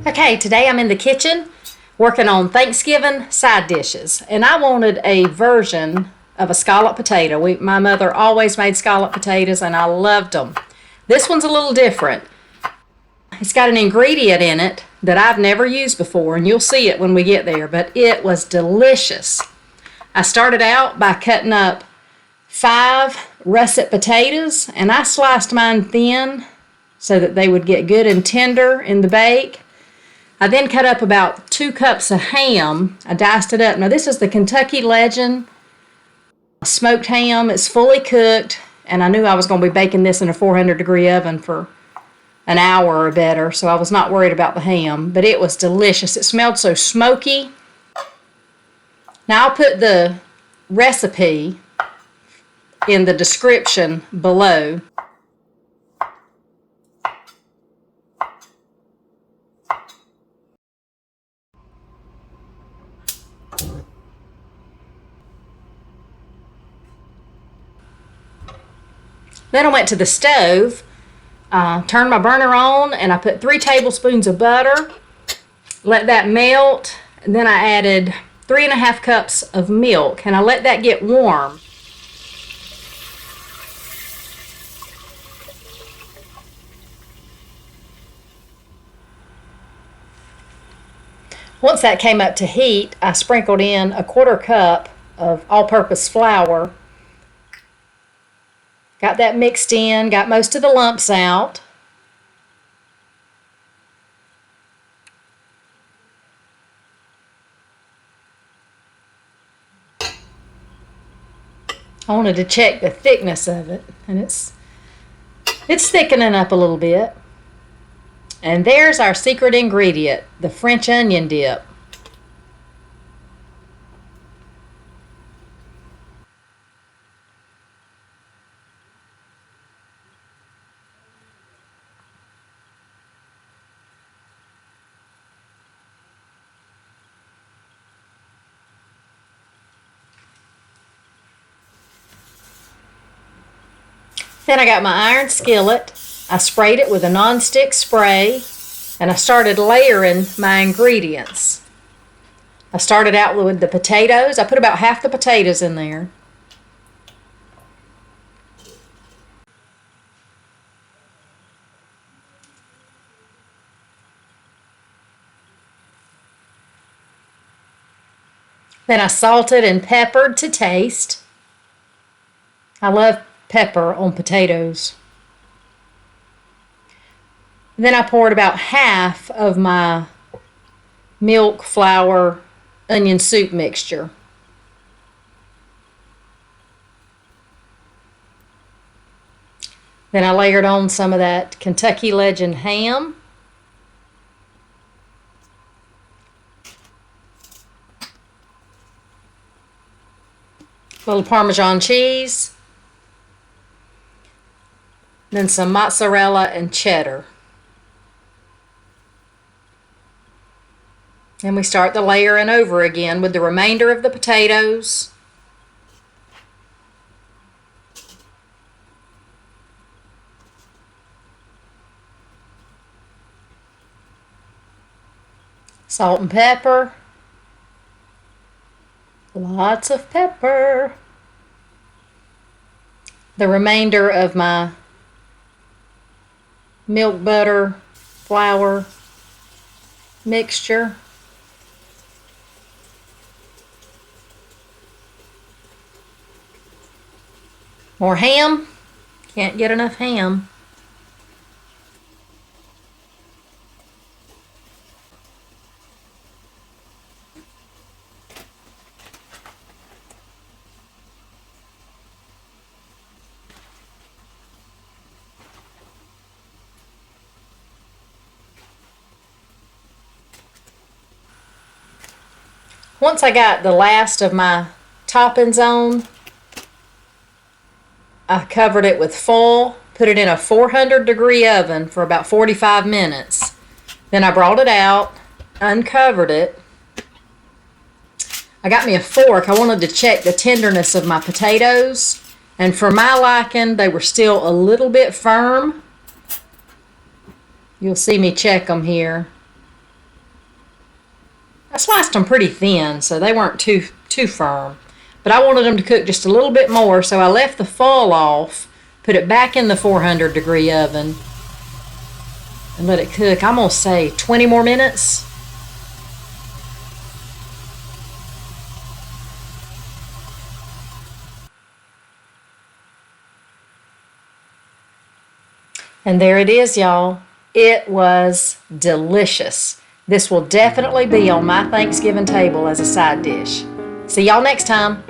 Okay, today I'm in the kitchen working on Thanksgiving side dishes, and I wanted a version of a scalloped potato. My mother always made scalloped potatoes, and I loved them. This one's a little different. It's got an ingredient in it that I've never used before, and you'll see it when we get there, but it was delicious. I started out by cutting up 5 russet potatoes, and I sliced mine thin so that they would get good and tender in the bake. I then cut up about 2 cups of ham. I diced it up. Now this is the Kentucky Legend smoked ham. It's fully cooked, and I knew I was going to be baking this in a 400-degree oven for an hour or better, so I was not worried about the ham, but it was delicious. It smelled so smoky. Now I'll put the recipe in the description below. Then I went to the stove, turned my burner on, and I put 3 tablespoons of butter, let that melt, and then I added 3½ cups of milk, and I let that get warm. Once that came up to heat, I sprinkled in 1/4 cup of all-purpose flour. Got that mixed in, got most of the lumps out. I wanted to check the thickness of it, and it's thickening up a little bit. And there's our secret ingredient, the French onion dip. Then I got my iron skillet. I sprayed it with a non-stick spray, and I started layering my ingredients. I started out with the potatoes. I put about half the potatoes in there. Then I salted and peppered to taste. I love pepper on potatoes. Then I poured about half of my milk, flour, onion soup mixture. Then I layered on some of that Kentucky Legend ham. A little Parmesan cheese. Then some mozzarella and cheddar. And we start the layering over again with the remainder of the potatoes. Salt and pepper. Lots of pepper. The remainder of my milk, butter, flour mixture. More ham. Can't get enough ham. Once I got the last of my toppings on, I covered it with foil, put it in a 400-degree oven for about 45 minutes. Then I brought it out, uncovered it. I got me a fork. I wanted to check the tenderness of my potatoes, and for my liking, they were still a little bit firm. You'll see me check them here. I sliced them pretty thin, so they weren't too firm. But I wanted them to cook just a little bit more, so I left the foil off, put it back in the 400-degree oven, and let it cook, I'm going to say 20 more minutes. And there it is, y'all. It was delicious. This will definitely be on my Thanksgiving table as a side dish. See y'all next time.